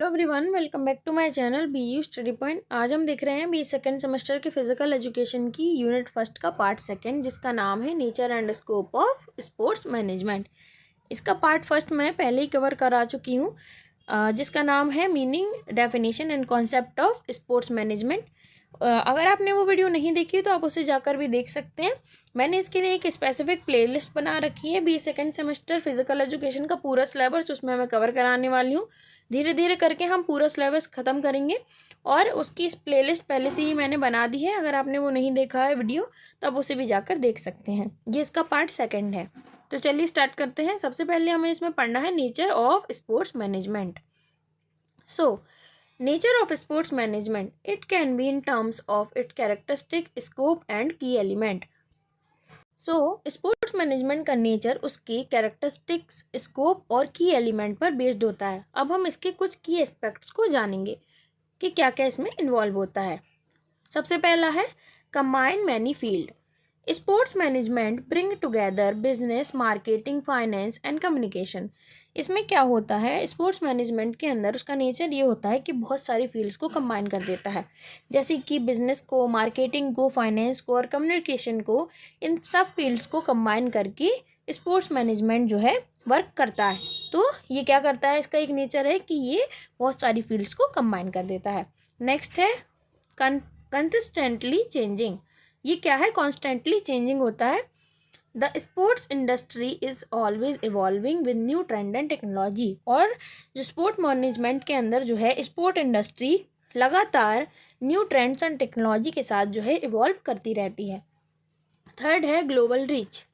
Hello everyone, welcome back to my channel BU study point. आज हम देख रहे हैं बी सेकेंड सेमेस्टर के फिजिकल एजुकेशन की यूनिट फर्स्ट का पार्ट सेकेंड, जिसका नाम है nature and scope of sports management. इसका पार्ट फर्स्ट मैं पहले ही कवर करा चुकी हूँ, जिसका नाम है meaning, definition and concept of sports management. अगर आपने वो वीडियो नहीं देखी तो आप उसे जाकर भी देख सकते हैं। मैंने इसके लिए एक स्पेसिफिक प्लेलिस्ट बना रखी है, B second semester physical education का पूरा सिलेबस उसमें मैं कवर कराने वाली हूँ। धीरे धीरे करके हम पूरा सिलेबस ख़त्म करेंगे और उसकी इस प्लेलिस्ट पहले से ही मैंने बना दी है। अगर आपने वो नहीं देखा है वीडियो तो आप उसे भी जाकर देख सकते हैं। ये इसका पार्ट सेकंड है। तो चलिए स्टार्ट करते हैं। सबसे पहले हमें इसमें पढ़ना है nature of sports management. So nature of sports management, it can be in terms of it characteristic, scope and की एलिमेंट। स्पोर्ट्स मैनेजमेंट का नेचर उसकी कैरेक्टरिस्टिक्स, स्कोप और की एलिमेंट पर बेस्ड होता है। अब हम इसके कुछ की एस्पेक्ट्स को जानेंगे कि क्या क्या इसमें इन्वॉल्व होता है। सबसे पहला है combine many field. Sports management bring together business, marketing, finance and communication. इसमें क्या होता है, स्पोर्ट्स मैनेजमेंट के अंदर उसका नेचर ये होता है कि बहुत सारी फील्ड्स को कंबाइन कर देता है, जैसे कि बिजनेस को, मार्केटिंग को, फाइनेंस को और कम्युनिकेशन को। इन सब फील्ड्स को कंबाइन करके स्पोर्ट्स मैनेजमेंट जो है वर्क करता है। तो ये क्या करता है, इसका एक नेचर है कि ये बहुत सारी फील्ड्स को कंबाइन कर देता है। नेक्स्ट है कंसिस्टेंटली चेंजिंग। ये क्या है, कॉन्स्टेंटली चेंजिंग होता है। The sports industry is always evolving with new trend and technology. और जो स्पोर्ट मैनेजमेंट के अंदर जो है स्पोर्ट इंडस्ट्री लगातार न्यू ट्रेंड्स एंड टेक्नोलॉजी के साथ जो है इवॉल्व करती रहती है। थर्ड है global reach.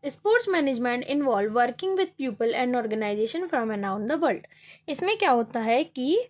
Sports management involve working with people and organisation from around the world. इसमें क्या होता है कि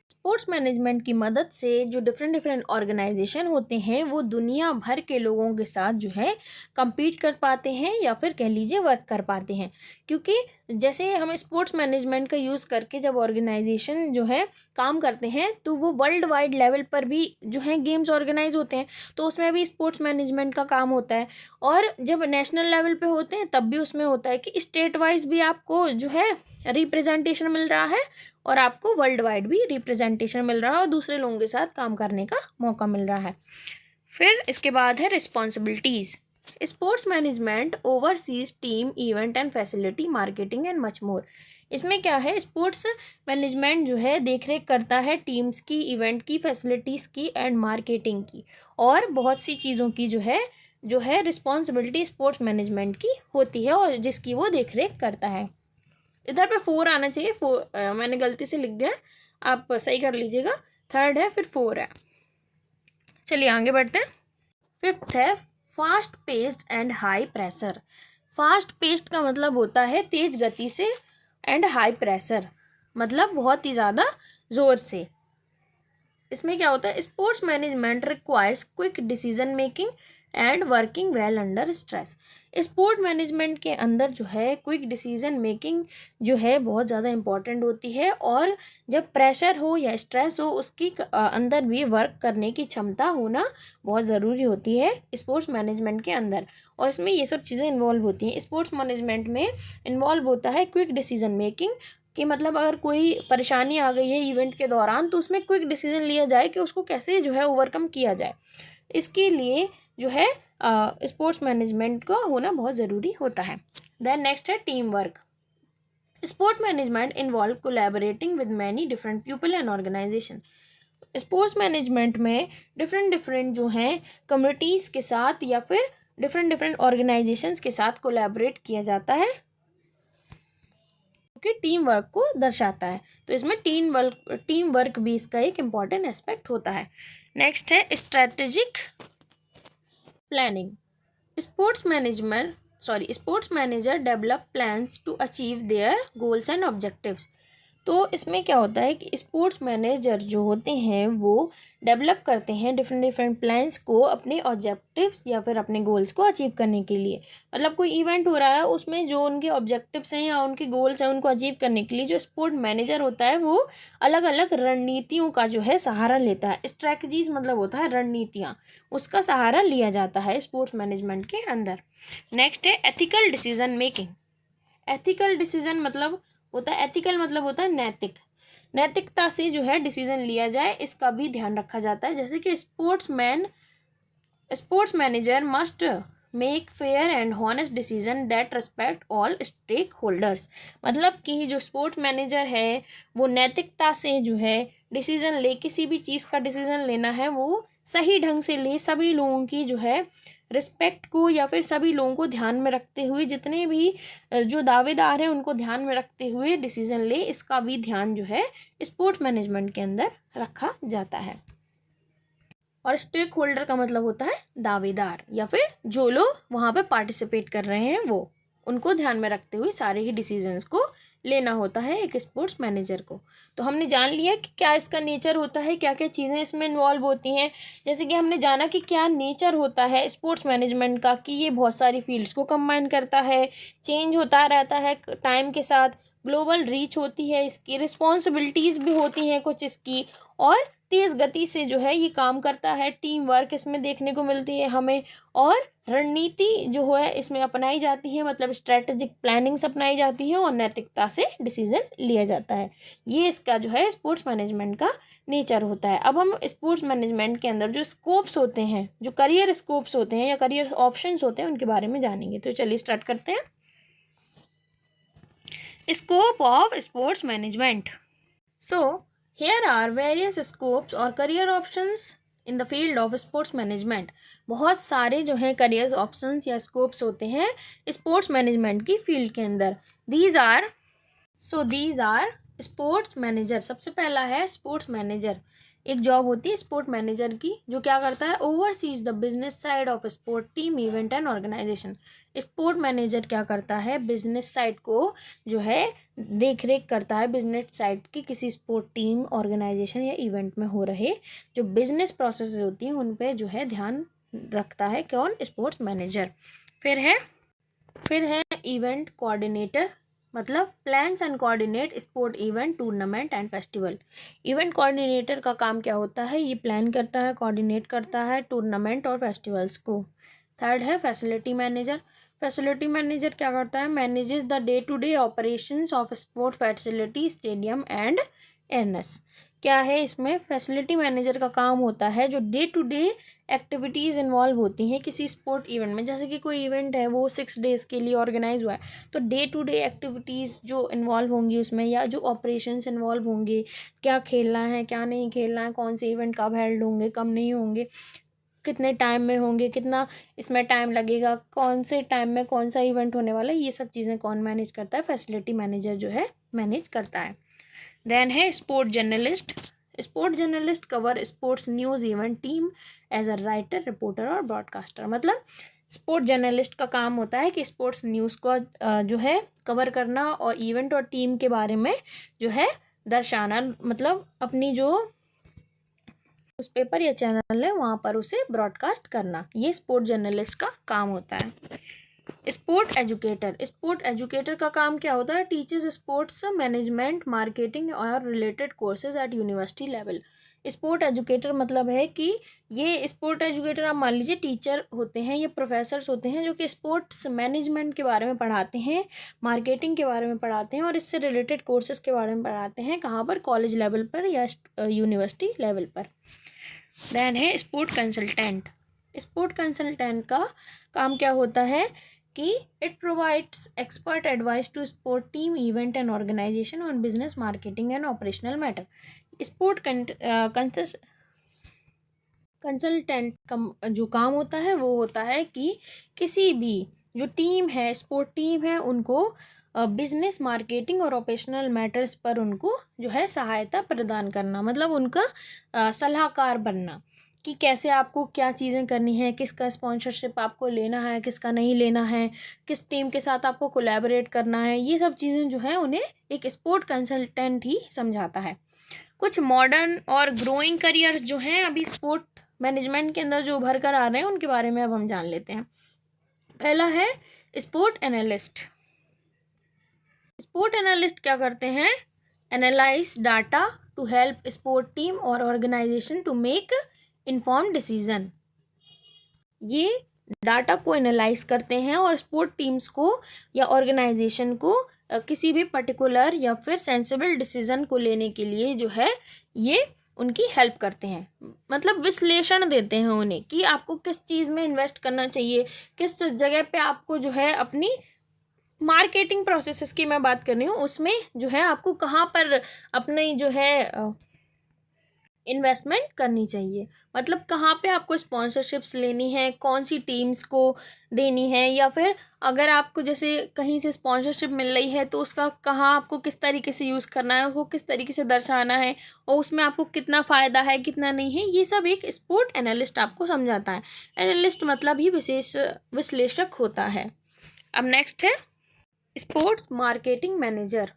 स्पोर्ट्स मैनेजमेंट की मदद से जो डिफरेंट ऑर्गेनाइजेशन होते हैं वो दुनिया भर के लोगों के साथ जो है compete कर पाते हैं, या फिर कह लीजिए वर्क कर पाते हैं। क्योंकि जैसे हम स्पोर्ट्स मैनेजमेंट का यूज़ करके जब ऑर्गेनाइजेशन जो है काम करते हैं तो वो वर्ल्ड वाइड लेवल पर भी जो है गेम्स ऑर्गेनाइज होते हैं, तो उसमें भी स्पोर्ट्स मैनेजमेंट का काम होता है। और जब नेशनल लेवल पे होते हैं तब भी उसमें होता है कि स्टेट वाइज भी आपको जो है रिप्रेजेंटेशन मिल रहा है और आपको वर्ल्ड वाइड भी रिप्रेजेंटेशन मिल रहा है और दूसरे लोगों के साथ काम करने का मौका मिल रहा है। फिर इसके बाद है responsibilities. Sports management overseas team, event and facility, marketing and much more. इसमें क्या है, स्पोर्ट्स मैनेजमेंट जो है देख रेख करता है टीम्स की, इवेंट की, फैसिलिटीज़ की एंड मार्केटिंग की, और बहुत सी चीज़ों की जो है रिस्पॉन्सिबिलिटी स्पोर्ट्स मैनेजमेंट की होती है और जिसकी वो देख रेख करता है। इधर पे 4 आना चाहिए, 4 मैंने गलती से लिख दिया है, आप सही कर लीजिएगा। थर्ड है, फिर 4 है। चलिए आगे बढ़ते हैं। फिफ्थ है fast paced and high pressure. Fast paced का मतलब होता है तेज गति से, एंड हाई प्रेशर मतलब बहुत ही ज़्यादा ज़ोर से। इसमें क्या होता है, sports management requires quick decision making and working well under stress. Sport management के अंदर जो है क्विक डिसीजन मेकिंग जो है बहुत ज़्यादा इंपॉर्टेंट होती है, और जब प्रेशर हो या स्ट्रेस हो उसकी अंदर भी वर्क करने की क्षमता होना बहुत ज़रूरी होती है स्पोर्ट्स मैनेजमेंट के अंदर। और इसमें ये सब चीज़ें इन्वॉल्व होती हैं। स्पोर्ट्स मैनेजमेंट में इन्वॉल्व होता है क्विक डिसीजन मेकिंग, कि मतलब अगर कोई परेशानी आ गई है इवेंट के दौरान तो उसमें क्विक डिसीजन लिया जाए कि उसको कैसे जो है ओवरकम किया जाए। इसके लिए जो है स्पोर्ट्स मैनेजमेंट का होना बहुत ज़रूरी होता है। देन नेक्स्ट है team work. Sport management involve collaborating with many different people and organisation. Sports management में डिफरेंट जो हैं कम्युनिटीज़ के साथ या फिर डिफरेंट ऑर्गेनाइजेशंस के साथ कोलैबोरेट किया जाता है, कि टीम वर्क को दर्शाता है। तो इसमें टीम वर्क भी इसका एक इम्पॉर्टेंट एस्पेक्ट होता है। नेक्स्ट है strategic planning. Sports manager develop plans to achieve their goals and objectives. तो इसमें क्या होता है कि स्पोर्ट्स मैनेजर जो होते हैं वो डेवलप करते हैं डिफरेंट प्लान्स को अपने ऑब्जेक्टिव्स या फिर अपने गोल्स को अचीव करने के लिए। मतलब कोई इवेंट हो रहा है, उसमें जो उनके ऑब्जेक्टिव्स हैं या उनके गोल्स हैं उनको अचीव करने के लिए जो स्पोर्ट मैनेजर होता है वो अलग अलग रणनीतियों का जो है सहारा लेता है। स्ट्रैटेजीज मतलब होता है रणनीतियाँ, उसका सहारा लिया जाता है स्पोर्ट्स मैनेजमेंट के अंदर। नेक्स्ट है ethical decision making. Ethical decision मतलब होता है एथिकल मतलब होता है नैतिक, नैतिकता से जो है डिसीजन लिया जाए, इसका भी ध्यान रखा जाता है। जैसे कि sports manager must make fair and honest decision that respect all stakeholders. मतलब कि जो स्पोर्ट्स मैनेजर है वो नैतिकता से जो है डिसीजन ले, किसी भी चीज़ का डिसीजन लेना है वो सही ढंग से ले, सभी लोगों की जो है रिस्पेक्ट को या फिर सभी लोगों को ध्यान में रखते हुए, जितने भी जो दावेदार हैं उनको ध्यान में रखते हुए डिसीजन ले, इसका भी ध्यान जो है स्पोर्ट्स मैनेजमेंट के अंदर रखा जाता है। और स्टेक होल्डर का मतलब होता है दावेदार या फिर जो लोग वहाँ पे पार्टिसिपेट कर रहे हैं, वो उनको ध्यान में रखते हुए सारे ही डिसीजंस को लेना होता है एक स्पोर्ट्स मैनेजर को। तो हमने जान लिया कि क्या इसका नेचर होता है, क्या क्या चीज़ें इसमें इन्वॉल्व होती हैं। जैसे कि हमने जाना कि क्या नेचर होता है स्पोर्ट्स मैनेजमेंट का, कि ये बहुत सारी फील्ड्स को कंबाइन करता है, चेंज होता रहता है टाइम के साथ, ग्लोबल रीच होती है, इसकी रिस्पॉन्सिबिलिटीज़ भी होती हैं कुछ इसकी, और तेज़ गति से जो है ये काम करता है, टीम वर्क इसमें देखने को मिलती है हमें, और रणनीति जो है इसमें अपनाई जाती है, मतलब स्ट्रेटेजिक प्लानिंग्स अपनाई जाती है और नैतिकता से डिसीजन लिया जाता है। ये इसका जो है स्पोर्ट्स मैनेजमेंट का नेचर होता है। अब हम स्पोर्ट्स मैनेजमेंट के अंदर जो स्कोप्स होते हैं, जो करियर स्कोप्स होते हैं या करियर ऑप्शंस होते हैं, उनके बारे में जानेंगे। तो चलिए स्टार्ट करते हैं। Scope of sports management. So here are various scopes और career options in the field of sports management। बहुत सारे जो हैं careers options या scopes होते हैं sports management की field के अंदर। these are sports manager. सबसे पहला है स्पोर्ट्स मैनेजर। एक जॉब होती है स्पोर्ट मैनेजर की, जो क्या करता है, overseas the business side of sport team event and organisation. Sport manager क्या करता है, बिजनेस साइड को जो है देख रेख करता है, बिजनेस साइड की किसी स्पोर्ट टीम, ऑर्गेनाइजेशन या इवेंट में हो रहे जो बिजनेस प्रोसेस होती हैं उन पे जो है ध्यान रखता है कौन, स्पोर्ट्स मैनेजर। फिर है इवेंट कोऑर्डिनेटर, मतलब plans and coordinate sport event, tournament and festival. Event coordinator का काम क्या होता है, ये प्लान करता है, कोऑर्डिनेट करता है टूर्नामेंट और फेस्टिवल्स को। थर्ड है फैसिलिटी मैनेजर। फैसिलिटी मैनेजर क्या करता है, manages the day to day operations of sport facility, stadium and arenas. क्या है इसमें, फैसिलिटी मैनेजर का काम होता है जो day to day activities involve होती हैं किसी स्पोर्ट इवेंट में। जैसे कि कोई इवेंट है वो 6 डेज़ के लिए ऑर्गेनाइज हुआ है, तो डे टू डे एक्टिविटीज़ जो इन्वॉल्व होंगी उसमें, या जो ऑपरेशंस इन्वॉल्व होंगे, क्या खेलना है क्या नहीं खेलना है, कौन से इवेंट कब हेल्ड होंगे कब नहीं होंगे, कितने टाइम में होंगे, कितना इसमें टाइम लगेगा, कौन से टाइम में कौन सा इवेंट होने वाला है, ये सब चीज़ें कौन मैनेज करता है, फैसिलिटी मैनेजर जो है मैनेज करता है। देन है sport journalist. Sport journalist cover sports news event team as a writer, reporter और ब्रॉडकास्टर। मतलब स्पोर्ट जर्नलिस्ट का काम होता है कि स्पोर्ट्स न्यूज़ को जो है कवर करना और इवेंट और टीम के बारे में जो है दर्शाना, मतलब अपनी जो न्यूज़पेपर या चैनल है वहाँ पर उसे ब्रॉडकास्ट करना, ये स्पोर्ट जर्नलिस्ट का काम होता है। Sport educator. स्पोर्ट एजुकेटर का काम क्या होता है, टीचर्स स्पोर्ट्स मैनेजमेंट, मार्केटिंग और related courses eight university level. Sport educator मतलब है कि ये स्पोर्ट एजुकेटर आप मान लीजिए टीचर होते हैं, ये प्रोफेसर्स होते हैं जो कि स्पोर्ट्स मैनेजमेंट के बारे में पढ़ाते हैं, मार्केटिंग के बारे में पढ़ाते हैं और इससे रिलेटेड कोर्सेज के बारे में पढ़ाते हैं। कहाँ पर, कॉलेज लेवल पर या यूनिवर्सिटी लेवल पर। देन है स्पोर्ट कंसल्टेंट। स्पोर्ट कंसल्टेंट का काम क्या होता है कि it provides expert advice to sport team, event and organisation on business, marketing and operational matter. Sport consultant का जो काम होता है वो होता है कि किसी भी जो टीम है, स्पोर्ट टीम है, उनको बिजनेस, मार्केटिंग और ऑपरेशनल मैटर्स पर उनको जो है सहायता प्रदान करना, मतलब उनका सलाहकार बनना कि कैसे आपको क्या चीज़ें करनी है, किसका स्पॉन्सरशिप आपको लेना है, किसका नहीं लेना है, किस टीम के साथ आपको कोलैबोरेट करना है, ये सब चीज़ें जो है उन्हें एक स्पोर्ट कंसल्टेंट ही समझाता है। कुछ मॉडर्न और ग्रोइंग करियर्स जो हैं अभी स्पोर्ट मैनेजमेंट के अंदर जो उभर कर आ रहे हैं उनके बारे में अब हम जान लेते हैं। पहला है स्पोर्ट एनालिस्ट। स्पोर्ट एनालिस्ट क्या करते हैं, analyse data to help sport team और organisation to make inform decision. ये डाटा को एनालाइज करते हैं और स्पोर्ट टीम्स को या ऑर्गेनाइजेशन को किसी भी पर्टिकुलर या फिर सेंसिबल डिसीजन को लेने के लिए जो है ये उनकी हेल्प करते हैं। मतलब विश्लेषण देते हैं उन्हें कि आपको किस चीज़ में इन्वेस्ट करना चाहिए, किस जगह पे आपको जो है अपनी मार्केटिंग प्रोसेसेस की मैं बात कर रही हूँ, उसमें जो है आपको कहाँ पर अपनी जो है इन्वेस्टमेंट करनी चाहिए। मतलब कहाँ पे आपको स्पॉन्सरशिप्स लेनी है, कौन सी टीम्स को देनी है, या फिर अगर आपको जैसे कहीं से स्पॉन्सरशिप मिल रही है तो उसका कहाँ आपको किस तरीके से यूज़ करना है, वो किस तरीके से दर्शाना है, और उसमें आपको कितना फ़ायदा है कितना नहीं है, ये सब एक स्पोर्ट एनालिस्ट आपको समझाता है। एनालिस्ट मतलब ही विशेष विश्लेषक होता है। अब नेक्स्ट है sports marketing manager.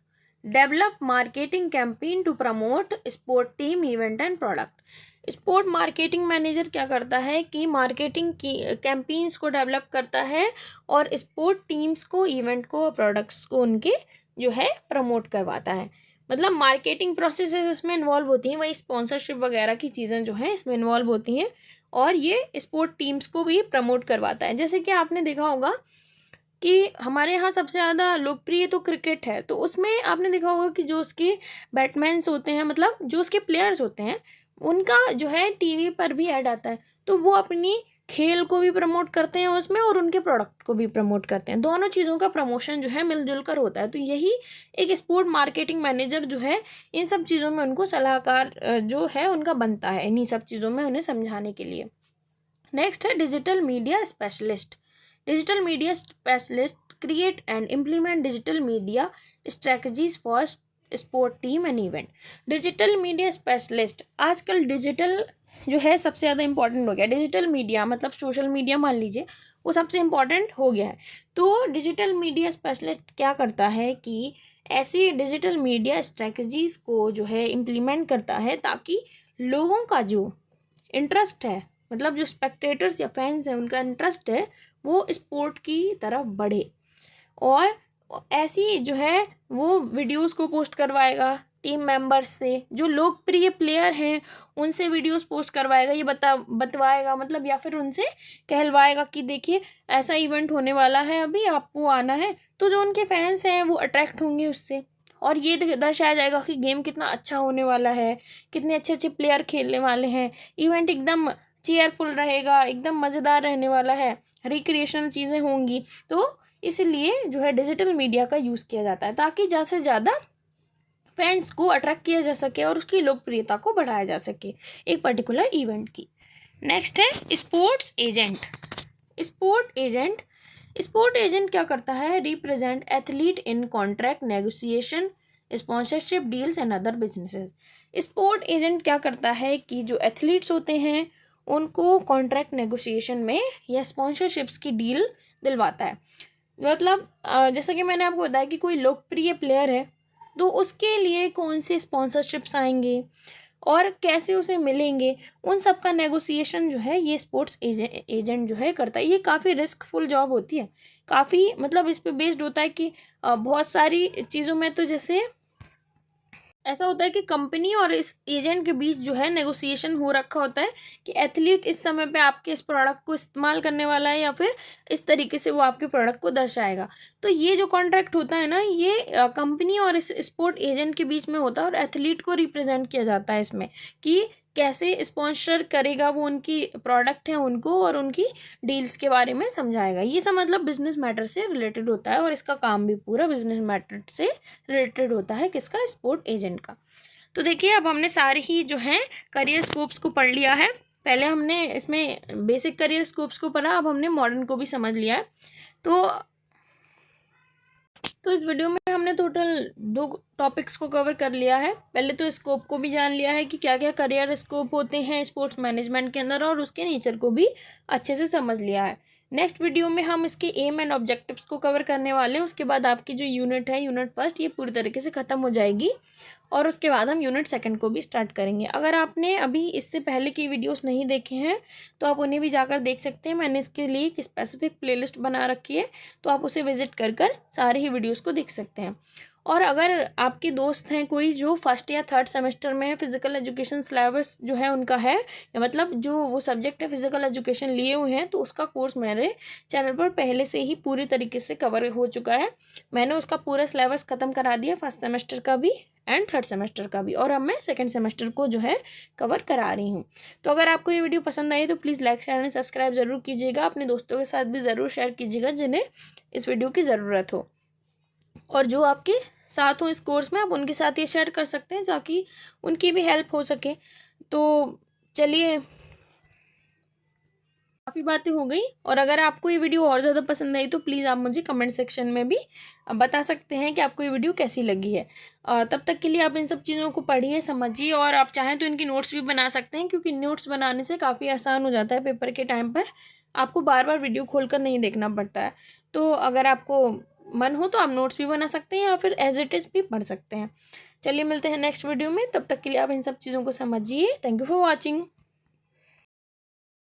Develop marketing campaign to promote sport team event and product. Sport marketing manager क्या करता है कि मार्केटिंग की कैंपेन्स को डेवलप करता है और स्पोर्ट टीम्स को, इवेंट को, प्रोडक्ट्स को उनके जो है प्रमोट करवाता है। मतलब मार्केटिंग प्रोसेसेस इसमें इन्वॉल्व होती हैं, वही स्पॉन्सरशिप वगैरह की चीज़ें जो हैं इसमें इन्वॉल्व होती हैं, और ये स्पोर्ट टीम्स को भी प्रमोट करवाता है। जैसे कि आपने देखा होगा कि हमारे यहाँ सबसे ज़्यादा लोकप्रिय तो क्रिकेट है, तो उसमें आपने देखा होगा कि जो उसके बैट्समैन्स होते हैं, मतलब जो उसके प्लेयर्स होते हैं, उनका जो है टीवी पर भी ऐड आता है, तो वो अपनी खेल को भी प्रमोट करते हैं उसमें और उनके प्रोडक्ट को भी प्रमोट करते हैं। दोनों चीज़ों का प्रमोशन जो है मिलजुल कर होता है। तो यही एक स्पोर्ट मार्केटिंग मैनेजर जो है इन सब चीज़ों में उनको सलाहकार जो है उनका बनता है, इन्हीं सब चीज़ों में उन्हें समझाने के लिए। नेक्स्ट है digital media specialist. Digital media specialist create and implement digital media strategies for sport team and event. Digital media specialist, आजकल डिजिटल जो है सबसे ज़्यादा इंपॉर्टेंट हो गया। डिजिटल मीडिया मतलब सोशल मीडिया मान लीजिए, वो सबसे इम्पॉर्टेंट हो गया है। तो डिजिटल मीडिया स्पेशलिस्ट क्या करता है कि ऐसी डिजिटल मीडिया स्ट्रेटजीज को जो है इम्प्लीमेंट करता है ताकि लोगों का जो इंटरेस्ट है, मतलब जो स्पेक्टेटर्स या फैंस हैं उनका इंटरेस्ट है, वो स्पोर्ट की तरफ बढ़े। और ऐसी जो है वो वीडियोस को पोस्ट करवाएगा टीम मेंबर्स से, जो लोकप्रिय प्लेयर हैं उनसे वीडियोस पोस्ट करवाएगा, ये बतवाएगा, मतलब या फिर उनसे कहलवाएगा कि देखिए ऐसा इवेंट होने वाला है, अभी आपको आना है। तो जो उनके फैंस हैं वो अट्रैक्ट होंगे उससे, और ये दर्शाया जाएगा कि गेम कितना अच्छा होने वाला है, कितने अच्छे अच्छे प्लेयर खेलने वाले हैं, इवेंट एकदम चेयरफुल रहेगा, एकदम मज़ेदार रहने वाला है, रिक्रिएशनल चीज़ें होंगी। तो इसलिए जो है डिजिटल मीडिया का यूज़ किया जाता है ताकि ज़्यादा से ज़्यादा फैंस को अट्रैक्ट किया जा सके और उसकी लोकप्रियता को बढ़ाया जा सके एक पर्टिकुलर इवेंट की। नेक्स्ट है sports agent. Sport agent, sport agent क्या करता है? Represent athlete in contract negotiation, sponsorship deals and other businesses. Sport agent क्या करता है कि जो एथलीट्स होते हैं उनको कॉन्ट्रैक्ट नेगोशिएशन में या स्पॉन्सरशिप्स की डील दिलवाता है। मतलब जैसा कि मैंने आपको बताया कि कोई लोकप्रिय प्लेयर है तो उसके लिए कौन से स्पॉन्सरशिप्स आएंगे और कैसे उसे मिलेंगे, उन सब का नेगोशिएशन जो है ये स्पोर्ट्स एजेंट जो है करता है। ये काफ़ी रिस्कफुल जॉब होती है, काफ़ी मतलब इस पे बेस्ड होता है कि बहुत सारी चीज़ों में तो जैसे ऐसा होता है कि कंपनी और इस एजेंट के बीच जो है नेगोशिएशन हो रखा होता है कि एथलीट इस समय पे आपके इस प्रोडक्ट को इस्तेमाल करने वाला है या फिर इस तरीके से वो आपके प्रोडक्ट को दर्शाएगा। तो ये जो कॉन्ट्रैक्ट होता है ना, ये कंपनी और इस स्पोर्ट एजेंट के बीच में होता है और एथलीट को रिप्रेजेंट किया जाता है इसमें कि कैसे स्पॉन्सर करेगा वो उनकी प्रोडक्ट है उनको, और उनकी डील्स के बारे में समझाएगा। ये सब मतलब बिजनेस मैटर से रिलेटेड होता है और इसका काम भी पूरा बिजनेस मैटर से रिलेटेड होता है, किसका? स्पोर्ट एजेंट का। तो देखिए अब हमने सारे ही जो हैं करियर स्कोप्स को पढ़ लिया है। पहले हमने इसमें बेसिक करियर स्कोप्स को पढ़ा, अब हमने मॉडर्न को भी समझ लिया है। तो इस वीडियो में हमने टोटल 2 टॉपिक्स को कवर कर लिया है। पहले तो स्कोप को भी जान लिया है कि क्या क्या करियर स्कोप होते हैं स्पोर्ट्स मैनेजमेंट के अंदर, और उसके नेचर को भी अच्छे से समझ लिया है। नेक्स्ट वीडियो में हम इसके एम एंड ऑब्जेक्टिव्स को कवर करने वाले हैं। उसके बाद आपकी जो यूनिट है, यूनिट फर्स्ट, ये पूरी तरीके से ख़त्म हो जाएगी और उसके बाद हम यूनिट सेकंड को भी स्टार्ट करेंगे। अगर आपने अभी इससे पहले की वीडियोस नहीं देखे हैं तो आप उन्हें भी जाकर देख सकते हैं। मैंने इसके लिए एक स्पेसिफिक प्लेलिस्ट बना रखी है, तो आप उसे विजिट कर सारे ही वीडियोस को देख सकते हैं। और अगर आपके दोस्त हैं कोई जो फर्स्ट या थर्ड सेमेस्टर में है, फिजिकल एजुकेशन सिलेबस जो है उनका है, या मतलब जो वो सब्जेक्ट है फिजिकल एजुकेशन लिए हुए हैं, तो उसका कोर्स मेरे चैनल पर पहले से ही पूरी तरीके से कवर हो चुका है। मैंने उसका पूरा सिलेबस ख़त्म करा दिया, फर्स्ट सेमेस्टर का भी एंड थर्ड सेमेस्टर का भी, और अब मैं सेकंड सेमेस्टर को जो है कवर करा रही हूँ। तो अगर आपको ये वीडियो पसंद आई तो please like share and subscribe ज़रूर कीजिएगा, अपने दोस्तों के साथ भी ज़रूर शेयर कीजिएगा जिन्हें इस वीडियो की ज़रूरत हो, और जो आपके साथ हो इस कोर्स में आप उनके साथ ये शेयर कर सकते हैं ताकि उनकी भी हेल्प हो सके। तो चलिए, काफ़ी बातें हो गई, और अगर आपको ये वीडियो और ज़्यादा पसंद आई तो प्लीज़ आप मुझे कमेंट सेक्शन में भी बता सकते हैं कि आपको ये वीडियो कैसी लगी है। तब तक के लिए आप इन सब चीज़ों को पढ़िए, समझिए, और आप चाहें तो इनकी नोट्स भी बना सकते हैं, क्योंकि नोट्स बनाने से काफ़ी आसान हो जाता है पेपर के टाइम पर, आपको बार बार वीडियो खोल कर नहीं देखना पड़ता है। तो अगर आपको मन हो तो आप नोट्स भी बना सकते हैं या फिर एज इट इज़ भी पढ़ सकते हैं। चलिए मिलते हैं नेक्स्ट वीडियो में, तब तक के लिए आप इन सब चीज़ों को समझिए। Thank you for watching.